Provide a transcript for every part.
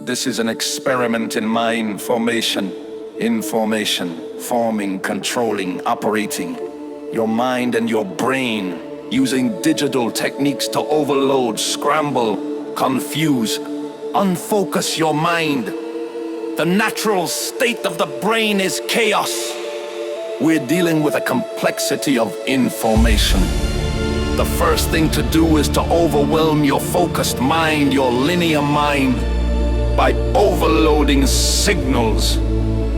This is an experiment in mind formation. Information, forming, controlling, operating. Your mind and your brain, using digital techniques to overload, scramble, confuse, unfocus your mind. The natural state of the brain is chaos. We're dealing with a complexity of information. The first thing to do is to overwhelm your focused mind, your linear mind, by overloading signals,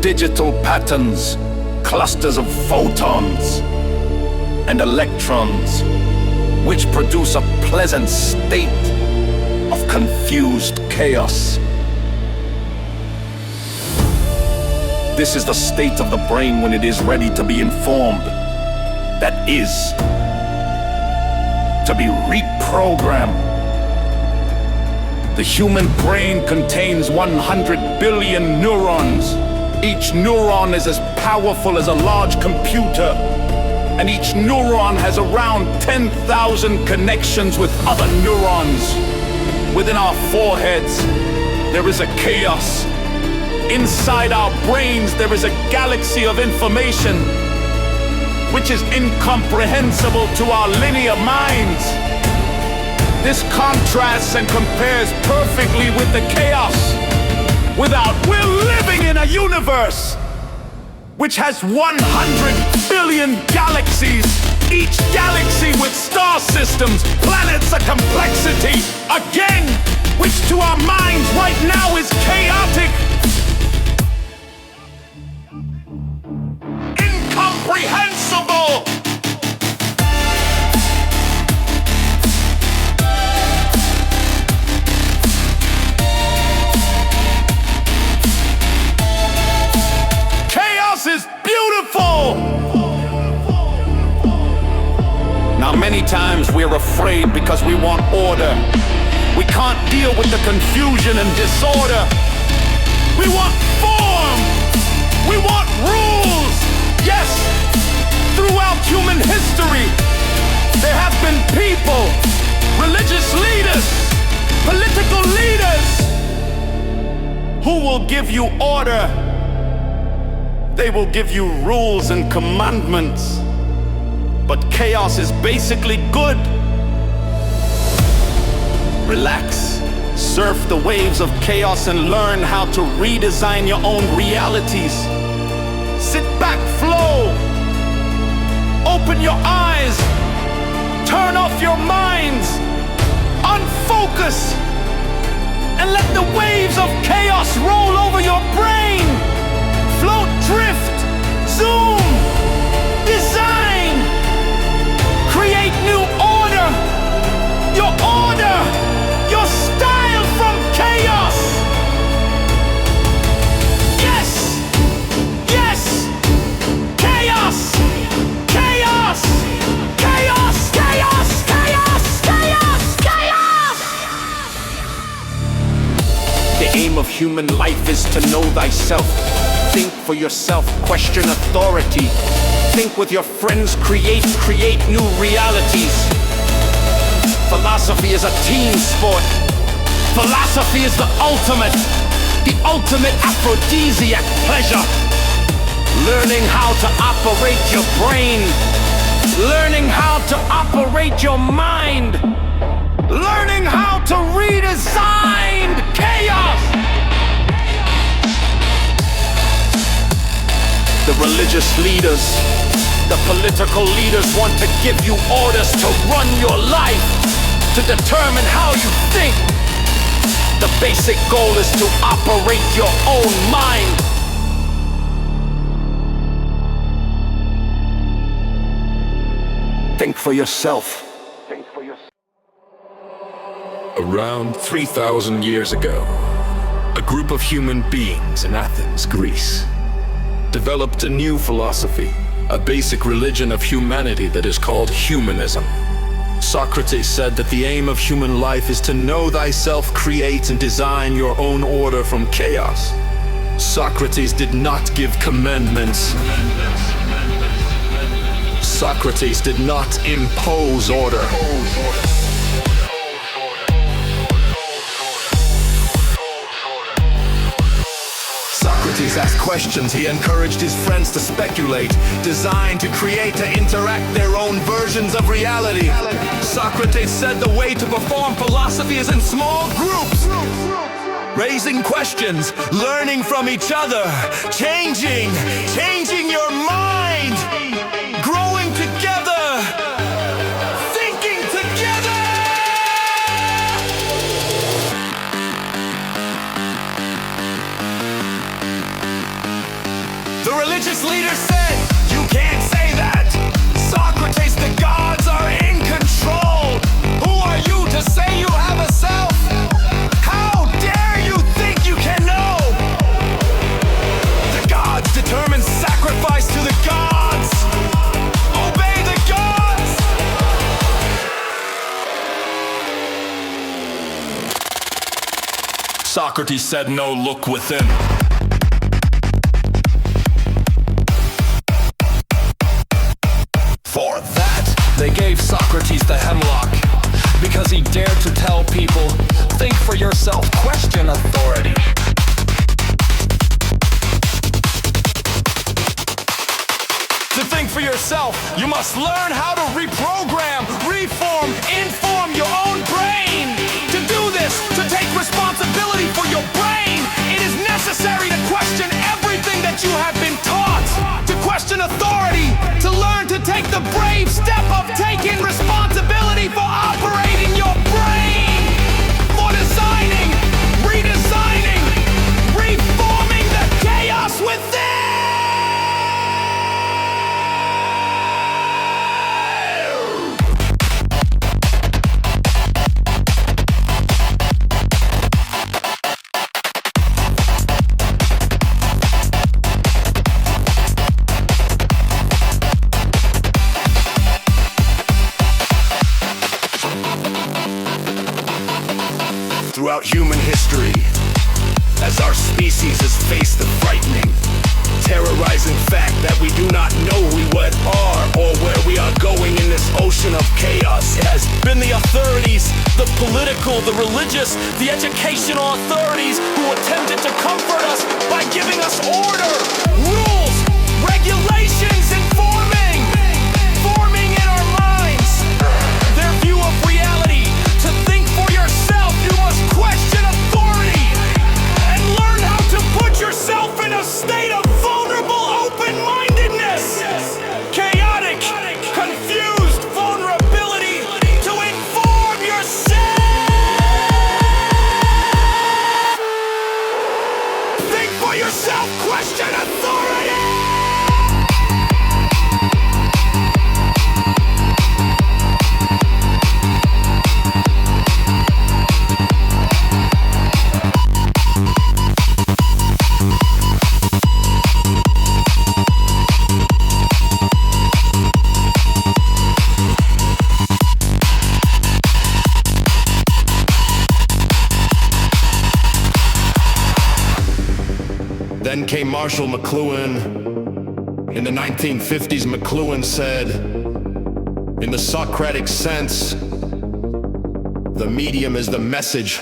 digital patterns, clusters of photons and electrons, which produce a pleasant state of confused chaos. This is the state of the brain when it is ready to be informed. That is, to be reprogrammed. The human brain contains 100 billion neurons. Each neuron is as powerful as a large computer, and each neuron has around 10,000 connections with other neurons. Within our foreheads, there is a chaos. Inside our brains, there is a galaxy of information, which is incomprehensible to our linear minds. This contrasts and compares perfectly with the chaos. We're living in a universe which has 100 billion galaxies, each galaxy with star systems, planets, a complexity, again, which to our minds right now is chaotic. Incomprehensible! Is beautiful! Now many times we're afraid because we want order. We can't deal with the confusion and disorder. We want form! We want rules! Yes! Throughout human history, there have been people, religious leaders, political leaders, who will give you order. They will give you rules and commandments, but chaos is basically good. Relax, surf the waves of chaos and learn how to redesign your own realities. Sit back, flow, open your eyes, turn off your minds, unfocus, and let the waves of chaos roll over your brain. Float, drift, zoom, design, create new order, your style from chaos. Yes, yes, chaos, chaos, chaos, chaos, chaos, chaos, chaos. The aim of human life is to know thyself. Think for yourself, question authority. Think with your friends, create new realities. Philosophy is a team sport. Philosophy is the ultimate aphrodisiac pleasure. Learning how to operate your brain. Learning how to operate your mind. Learning how to redesign chaos. The religious leaders, the political leaders want to give you orders to run your life, to determine how you think. The basic goal is to operate your own mind. Think for yourself. Around 3,000 years ago, a group of human beings in Athens, Greece, developed a new philosophy, a basic religion of humanity that is called humanism. Socrates said that the aim of human life is to know thyself, create and design your own order from chaos. Socrates did not give commandments. Socrates did not impose order. asked questions, he encouraged his friends to speculate, designed to create, to interact their own versions of reality. Socrates said the way to perform philosophy is in small groups, raising questions, learning from each other, changing your mind, growing together, thinking together. The religious leader said, "You can't say that. Socrates, the gods are in control. Who are you to say you have a self? How dare you think you can know? The gods determine sacrifice to the gods. Obey the gods." Socrates said, "No, look within." For that, they gave Socrates the hemlock, because he dared to tell people, think for yourself, question authority. To think for yourself, you must learn how to reprogram, reform, inform your own brain. To do this, to take responsibility for your brain, it is necessary to question everything that you have been taught. To question authority, to learn to take the brave step of taking responsibility for operating your brain, for designing, redesigning, reforming the chaos within. Throughout human history, as our species has faced the frightening, terrorizing fact that we do not know who we what are or where we are going in this ocean of chaos, it has been the authorities, the political, the religious, the educational authorities who attempted to comfort us by giving us order, rules, regulations, and forming in our minds their view of reality. To think for yourself, you must question authority and learn how to put yourself in a state of vulnerable open-mindedness, chaotic, confused vulnerability to inform yourself. Think for yourself, question authority. Then came Marshall McLuhan. In the 1950s, McLuhan said, in the Socratic sense, the medium is the message.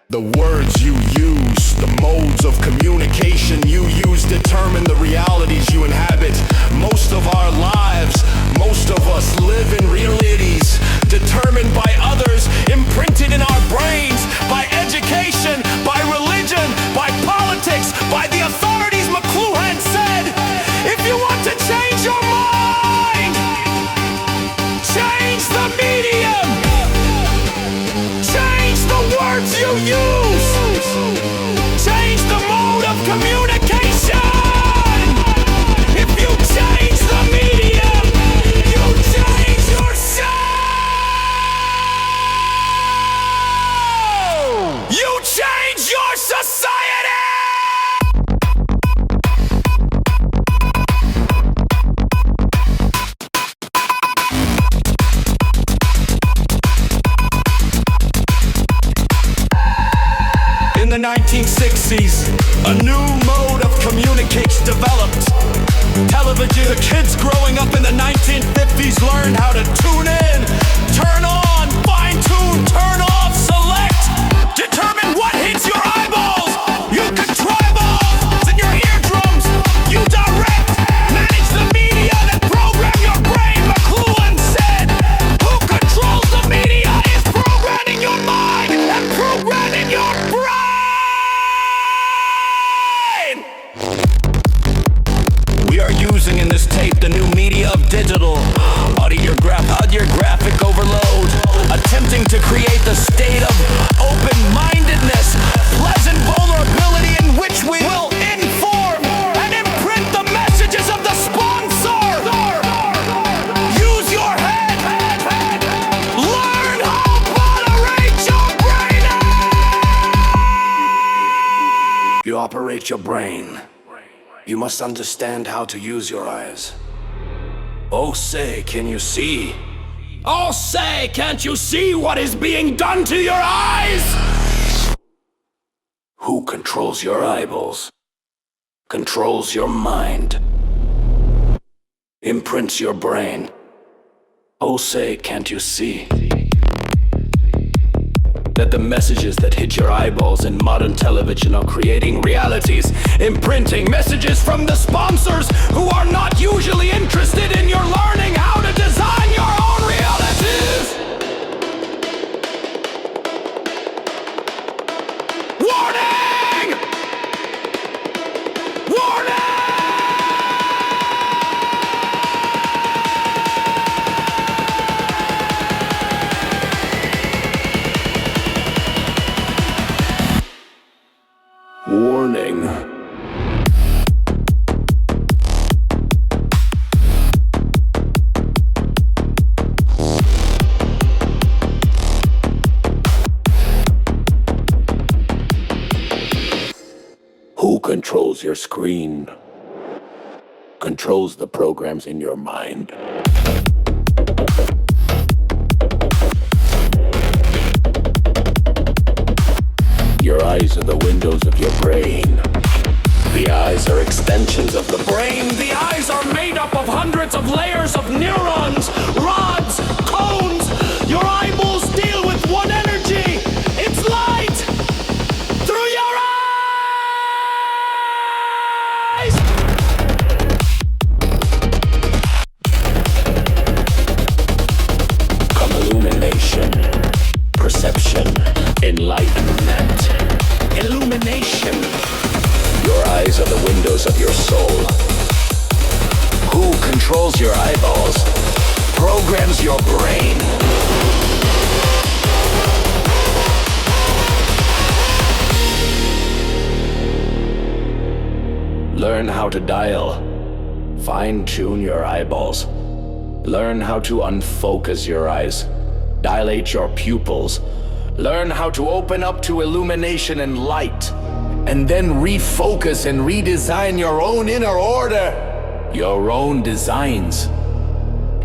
The words you use, the modes of communication you use determine the realities you inhabit. Most of our lives, most of us live in realities determined by others, imprinted in our brains, by education, by religion, by politics, by the authorities. McLuhan said, if you want to change your mind, change the medium, change the words you use, change the mode of communication. If you change the medium, you change yourself. You change your society. In the 1960s, a new mode of communication developed. Television. The kids growing up in the 1950s learned how to tune in, turn on, fine-tune, turn off, select, determine what hits your eyeballs. You could try balls in your ear You operate your brain. You must understand how to use your eyes. Oh, say, can you see? Oh, say, can't you see what is being done to your eyes? Who controls your eyeballs? Controls your mind. Imprints your brain. Oh, say, can't you see? That the messages that hit your eyeballs in modern television are creating realities, imprinting messages from the sponsors who are not usually interested in your learning how to design your own realities. Warning! Warning! Warning. Who controls your screen? Controls the programs in your mind. Your eyes are the windows of your brain. The eyes are extensions of the brain. The eyes are made up of hundreds of layers of neurons, rods, cones. Your eyeballs deal with one energy. It's light through your eyes. Come illumination, perception, enlightenment. Illumination. Your eyes are the windows of your soul. Who controls your eyeballs? Programs your brain. Learn how to dial. Fine-tune your eyeballs. Learn how to unfocus your eyes. Dilate your pupils. Learn how to open up to illumination and light, and then refocus and redesign your own inner order, your own designs,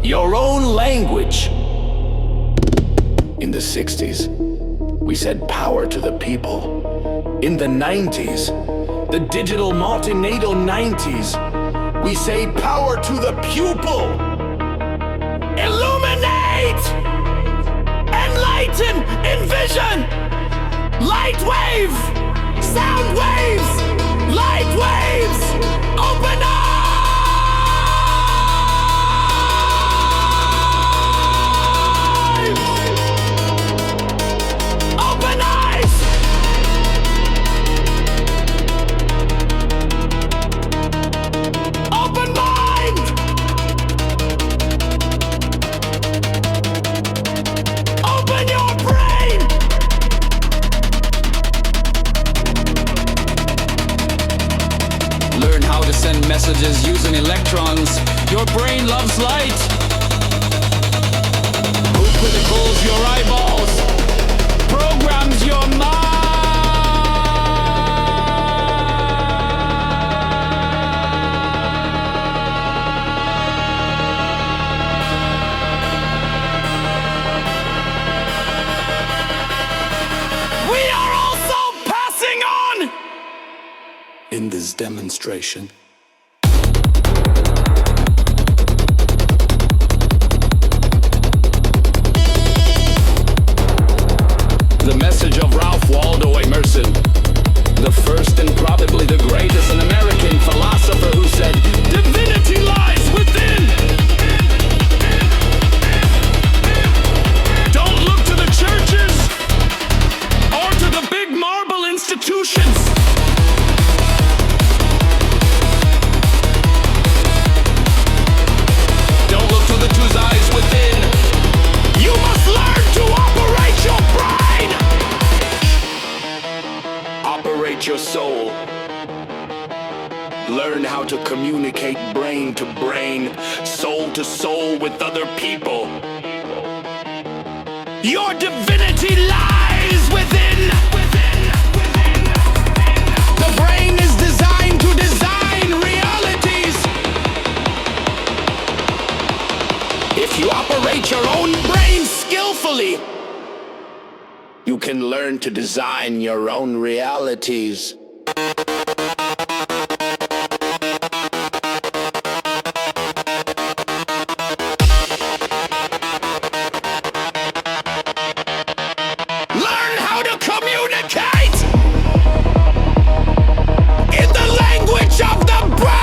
your own language. In the 60s, we said power to the people. In the 90s, the digital multinatal 90s, we say power to the pupil. Illuminate! Enlighten, envision, light wave, sound waves, light waves, open eyes, open eyes, open mind. Open your brain! Learn how to send messages using electrons. Your brain loves light. Who criticals your eyeballs? Programs your mind. We are also passing on in this demonstration. The message of Ralph Waldo Emerson, the first and probably the greatest American philosopher who said, "Divinity lies within." Don't look to the churches or to the big marble institutions. Don't look to the two eyes within. You must learn to operate your brain. Operate your soul. Learn how to communicate brain to brain, soul to soul with other people. Your divinity lies within. The brain eventually, you can learn to design your own realities. Learn how to communicate in the language of the brain!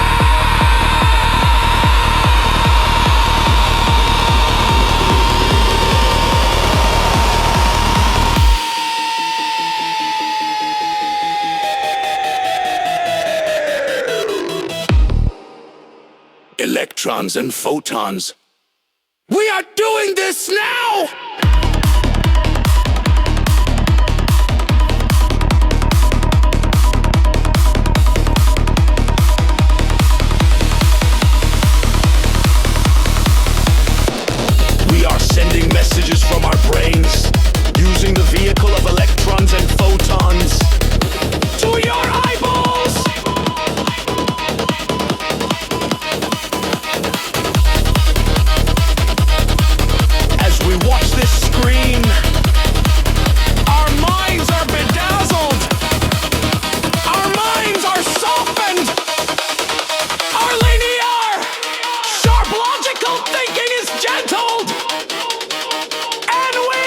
Electrons and photons. We are doing this now! We are sending messages from our brains using the vehicle of electrons and photons to your eyeballs! As we watch this screen, our minds are bedazzled, our minds are softened, our linear, sharp logical thinking is gentled, and we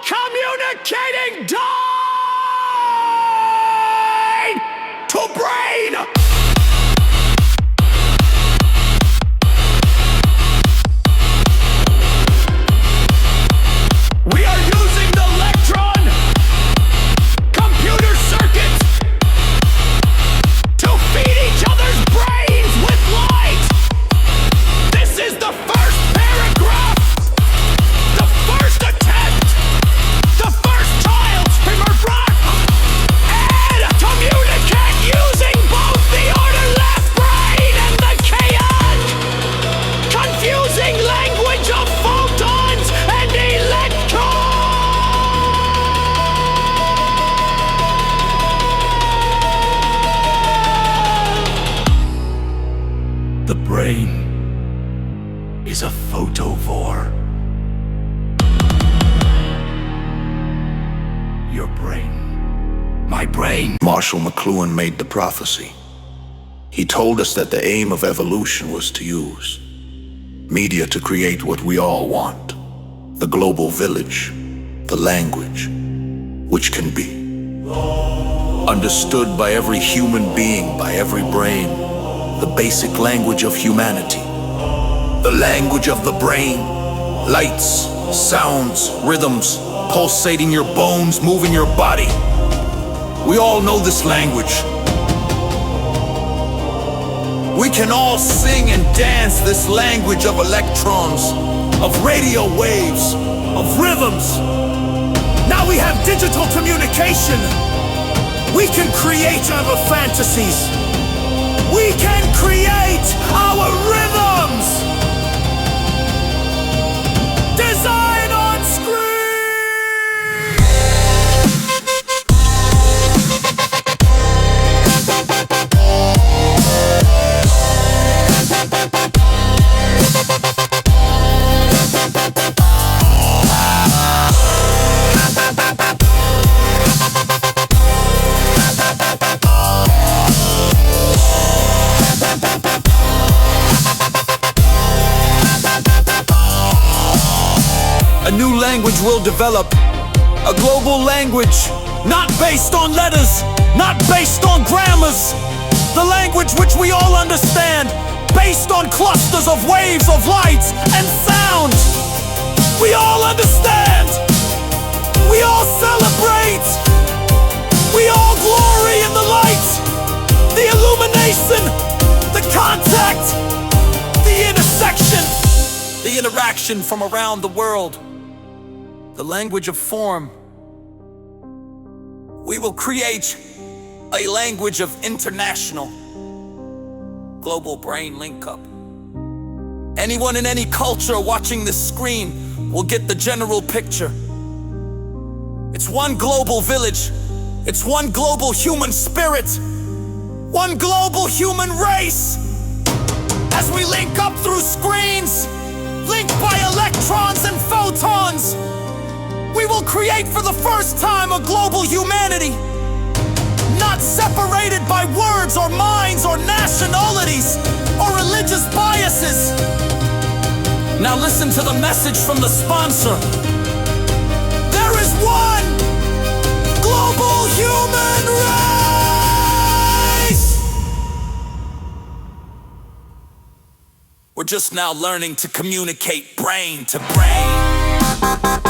communicating brain to brain. We are using the electron computer circuits to feed each other's brains with light. This is the first paragraph, the first attempt, the first child's primer breath, and communicate using both the order left brain and the chaos, confusing language of photons and electrons. The brain is a photovore. Your brain. My brain. Marshall McLuhan made the prophecy. He told us that the aim of evolution was to use media to create what we all want. The global village, the language, which can be understood by every human being, by every brain, the basic language of humanity. The language of the brain, lights, sounds, rhythms, pulsating your bones, moving your body. We all know this language. We can all sing and dance this language of electrons, of radio waves, of rhythms. Now we have digital communication. We can create our fantasies. We can create our rhythms. Design on screen. A new language will develop, a global language, not based on letters, not based on grammars. The language which we all understand, based on clusters of waves of lights and sound. We all understand. We all celebrate. We all glory in the light, the illumination, the contact, the intersection, the interaction from around the world. The language of form. We will create a language of international global brain link-up. Anyone in any culture watching this screen will get the general picture. It's one global village. It's one global human spirit. One global human race. As we link up through screens, linked by electrons and photons, we will create for the first time a global humanity, not separated by words or minds or nationalities or religious biases. Now listen to the message from the sponsor. There is one global human race! We're just now learning to communicate brain to brain.